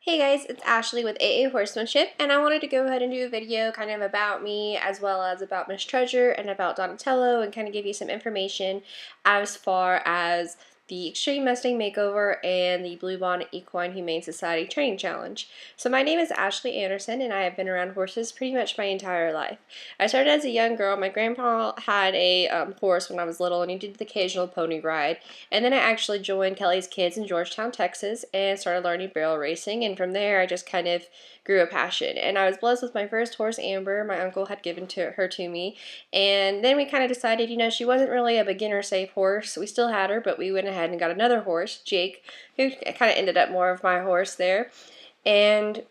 Hey guys, it's Ashley with AA Horsemanship, and I wanted to go ahead and do a video kind of about me as well as about Miss Treasure and about Donatello and kind of give you some information as far as the Extreme Mustang Makeover and the Blue Bonnet Equine Humane Society Training Challenge. So my name is Ashley Anderson and I have been around horses pretty much my entire life. I started as a young girl. My grandpa had a horse when I was little and he did the occasional pony ride. And then I actually joined Kelly's Kids in Georgetown, Texas and started learning barrel racing, and from there I just kind of grew a passion. And I was blessed with my first horse, Amber. My uncle had given her to me, and then we kind of decided, she wasn't really a beginner safe horse. We still had her, but we went ahead and got another horse, Jake, who kind of ended up more of my horse there, and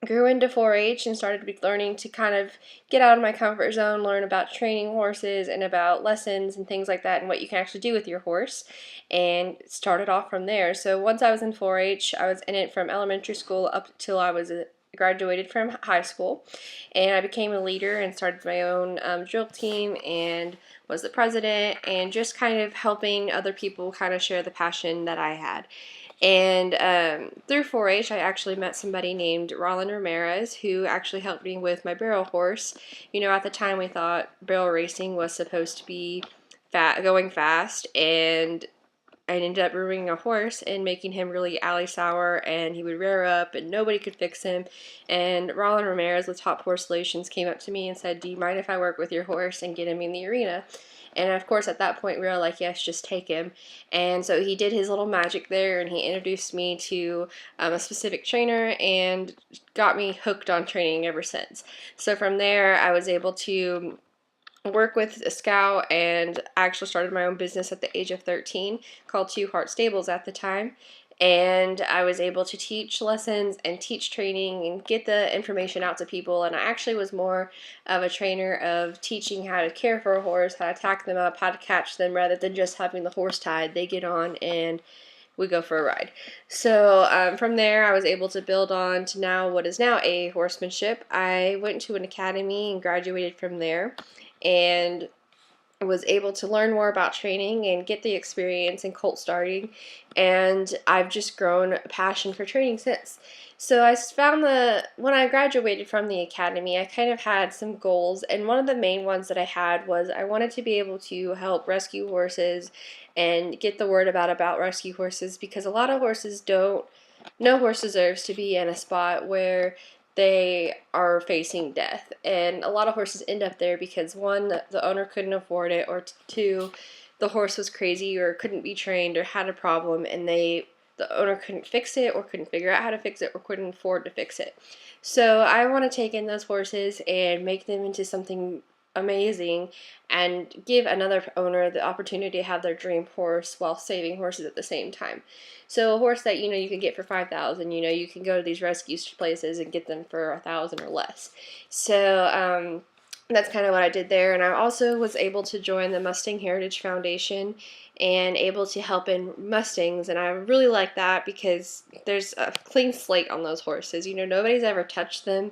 grew into 4-H and started learning to kind of get out of my comfort zone, learn about training horses and about lessons and things like that and what you can actually do with your horse, and started off from there. So once I was in 4-H, I was in it from elementary school up till I was graduated from high school, and I became a leader and started my own drill team and was the president, and just kind of helping other people kind of share the passion that I had. And through 4-H, I actually met somebody named Roland Ramirez, who actually helped me with my barrel horse. At the time we thought barrel racing was supposed to be going fast, and I ended up ruining a horse and making him really alley sour, and he would rear up and nobody could fix him. And Roland Ramirez with Top Horse Solutions came up to me and said, "Do you mind if I work with your horse and get him in the arena?" And of course at that point we were like, yes, just take him. And so he did his little magic there, and he introduced me to a specific trainer and got me hooked on training ever since. So from there I was able to work with a scout, and I actually started my own business at the age of 13 called Two Heart Stables at the time. And I was able to teach lessons and teach training and get the information out to people. And I actually was more of a trainer of teaching how to care for a horse, how to tack them up, how to catch them, rather than just having the horse tied. They get on and we go for a ride. So from there I was able to build on to now what is now a horsemanship. I went to an academy and graduated from there, and was able to learn more about training and get the experience in colt starting, and I've just grown a passion for training since. So I found when I graduated from the academy, I kind of had some goals, and one of the main ones that I had was I wanted to be able to help rescue horses and get the word about rescue horses, because a lot of horses don't no horse deserves to be in a spot where they are facing death. And a lot of horses end up there because, one, the owner couldn't afford it, or two, the horse was crazy or couldn't be trained or had a problem, and the owner couldn't fix it or couldn't figure out how to fix it or couldn't afford to fix it. So I want to take in those horses and make them into something amazing and give another owner the opportunity to have their dream horse while saving horses at the same time. So a horse that you can get for $5,000, you can go to these rescue places and get them for $1,000 or less. So that's kind of what I did there. And I also was able to join the Mustang Heritage Foundation and able to help in Mustangs, and I really like that because there's a clean slate on those horses. Nobody's ever touched them,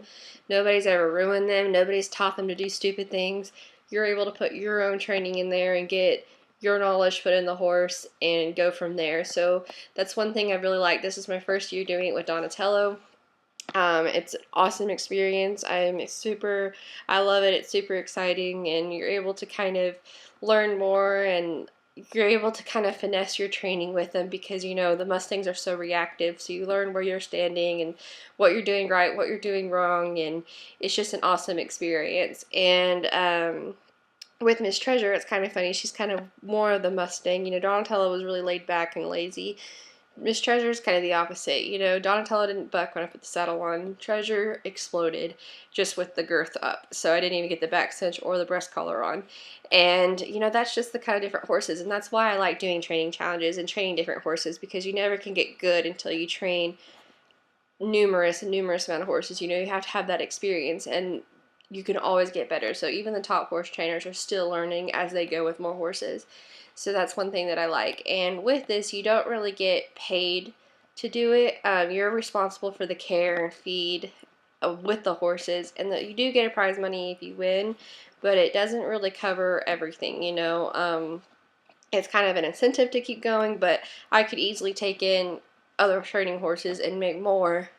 nobody's ever ruined them, nobody's taught them to do stupid things. You're able to put your own training in there and get your knowledge put in the horse and go from there. So that's one thing I really like. This is my first year doing it with Donatello. It's an awesome experience. I love it. It's super exciting, and you're able to kind of learn more, and you're able to kind of finesse your training with them because the Mustangs are so reactive, so you learn where you're standing and what you're doing right, what you're doing wrong, and it's just an awesome experience. And with Miss Treasure, it's kind of funny. She's kind of more of the Mustang. Donatello was really laid back and lazy. Miss Treasure's kind of the opposite. Donatello didn't buck when I put the saddle on. Treasure exploded just with the girth up. So I didn't even get the back cinch or the breast collar on. And, that's just the kind of different horses. And that's why I like doing training challenges and training different horses, because you never can get good until you train numerous amount of horses. You have to have that experience, and you can always get better. So even the top horse trainers are still learning as they go with more horses. So that's one thing that I like. And with this, you don't really get paid to do it. You're responsible for the care and feed with the horses, and you do get a prize money if you win, but it doesn't really cover everything. It's kind of an incentive to keep going, but I could easily take in other training horses and make more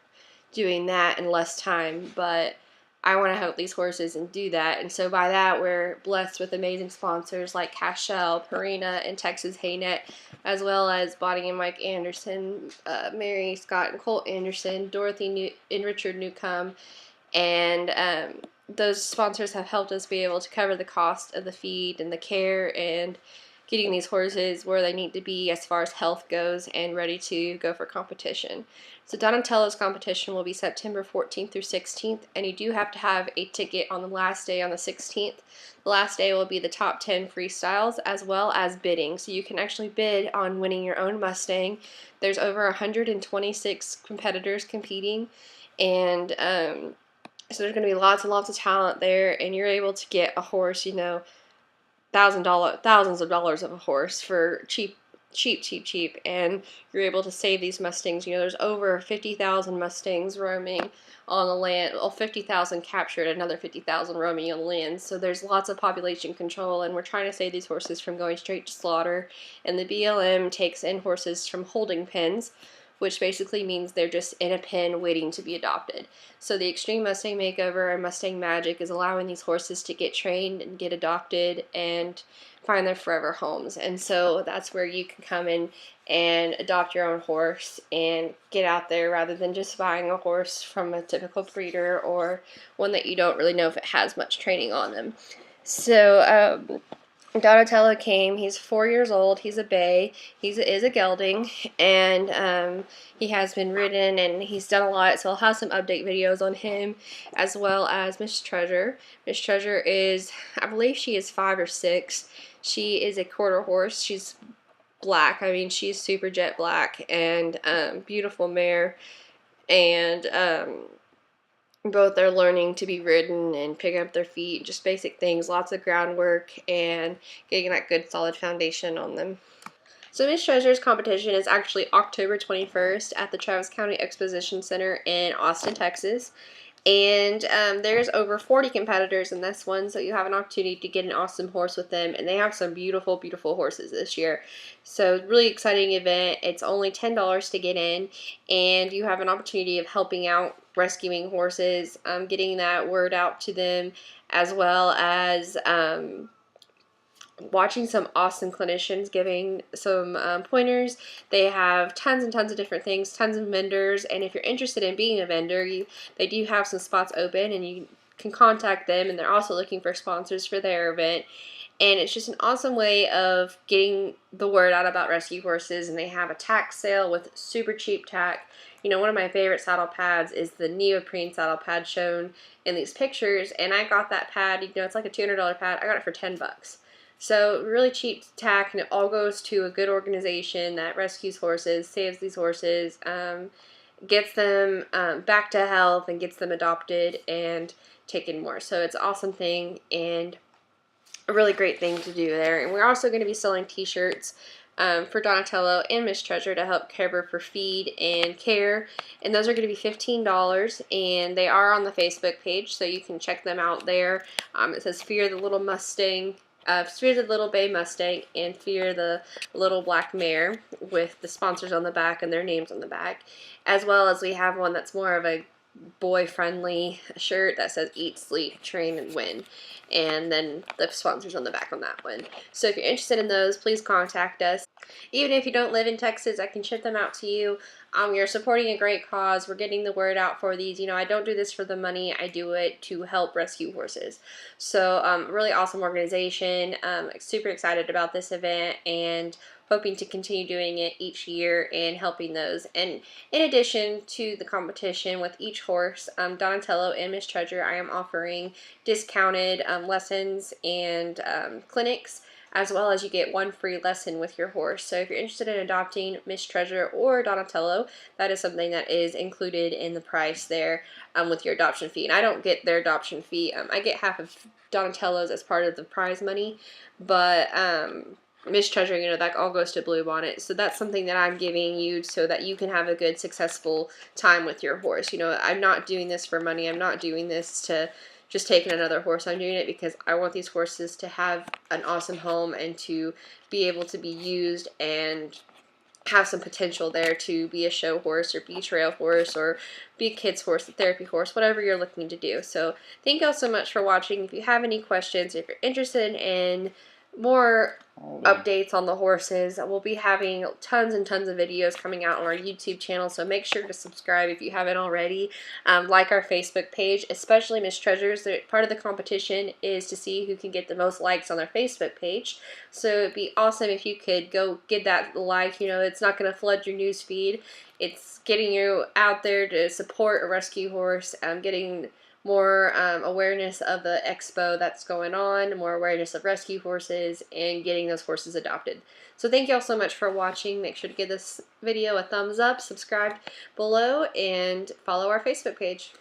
doing that in less time, but I want to help these horses and do that. And so by that, we're blessed with amazing sponsors like Cashel, Purina, and Texas Haynet, as well as Bonnie and Mike Anderson, Mary Scott and Colt Anderson, and Richard Newcomb, and those sponsors have helped us be able to cover the cost of the feed and the care and getting these horses where they need to be as far as health goes and ready to go for competition. So Donatello's competition will be September 14th through 16th, and you do have to have a ticket on the last day on the 16th. The last day will be the top 10 freestyles as well as bidding. So you can actually bid on winning your own Mustang. There's over 126 competitors competing, and so there's going to be lots and lots of talent there, and you're able to get a horse, you know, thousands of dollars of a horse for cheap, and you're able to save these Mustangs. You know, there's over 50,000 Mustangs roaming on the land. Well, 50,000 captured, another 50,000 roaming on the land. So there's lots of population control, and we're trying to save these horses from going straight to slaughter. And the BLM takes in horses from holding pens, which basically means they're just in a pen waiting to be adopted. So the Extreme Mustang Makeover and Mustang Magic is allowing these horses to get trained and get adopted and find their forever homes. And so that's where you can come in and adopt your own horse and get out there rather than just buying a horse from a typical breeder or one that you don't really know if it has much training on them. So Donatello came. He's 4 years old. He's a bay. He is a gelding, and he has been ridden and he's done a lot. So I'll have some update videos on him, as well as Miss Treasure. Miss Treasure is, I believe she is 5 or 6. She is a quarter horse. She's black. I mean, she's super jet black and beautiful mare, and both are learning to be ridden and picking up their feet, just basic things, lots of groundwork, and getting that good solid foundation on them. So Miss Treasure's competition is actually October 21st at the Travis County Exposition Center in Austin, Texas. And there's over 40 competitors in this one, so you have an opportunity to get an awesome horse with them, and they have some beautiful, beautiful horses this year. So really exciting event. It's only $10 to get in, and you have an opportunity of helping out rescuing horses, getting that word out to them, as well as watching some awesome clinicians giving some pointers. They have tons and tons of different things, tons of vendors, and if you're interested in being a vendor, they do have some spots open, and you can contact them, and they're also looking for sponsors for their event. And it's just an awesome way of getting the word out about rescue horses, and they have a tack sale with super cheap tack. You know, one of my favorite saddle pads is the neoprene saddle pad shown in these pictures, and I got that pad, you know, it's like a $200 pad. I got it for 10 bucks. So really cheap tack, and it all goes to a good organization that rescues horses, saves these horses, gets them back to health, and gets them adopted and taken more. So it's an awesome thing and a really great thing to do there. And we're also going to be selling t-shirts for Donatello and Miss Treasure to help cover for feed and care, and those are going to be $15, and they are on the Facebook page, so you can check them out there. It says Fear the Little Mustang, Fear the Little Bay Mustang, and Fear the Little Black Mare, with the sponsors on the back and their names on the back, as well as we have one that's more of a boy-friendly shirt that says Eat, Sleep, Train, and Win, and then the sponsors on the back on that one. So if you're interested in those, please contact us. Even if you don't live in Texas, I can ship them out to you. You're supporting a great cause. We're getting the word out for these. You know, I don't do this for the money. I do it to help rescue horses. So really awesome organization. Super excited about this event and hoping to continue doing it each year and helping those. And in addition to the competition with each horse, Donatello and Miss Treasure, I am offering discounted lessons and clinics, as well as you get one free lesson with your horse. So if you're interested in adopting Miss Treasure or Donatello, that is something that is included in the price there with your adoption fee. And I don't get their adoption fee. I get half of Donatello's as part of the prize money, but Miss Treasure, you know, that all goes to Bluebonnet. So that's something that I'm giving you so that you can have a good, successful time with your horse. You know, I'm not doing this for money. I'm not doing this to just taking another horse. I'm doing it because I want these horses to have an awesome home and to be able to be used and have some potential there to be a show horse or be a trail horse or be a kid's horse, a therapy horse, whatever you're looking to do. So thank you all so much for watching. If you have any questions, if you're interested in more updates on the horses, we'll be having tons and tons of videos coming out on our YouTube channel, so make sure to subscribe if you haven't already. Like our Facebook page, especially Miss Treasures. Part of the competition is to see who can get the most likes on their Facebook page, so it'd be awesome if you could go get that like. You know, it's not going to flood your news feed. It's getting you out there to support a rescue horse, getting more awareness of the expo that's going on, more awareness of rescue horses, and getting those horses adopted. So thank you all so much for watching. Make sure to give this video a thumbs up, subscribe below, and follow our Facebook page.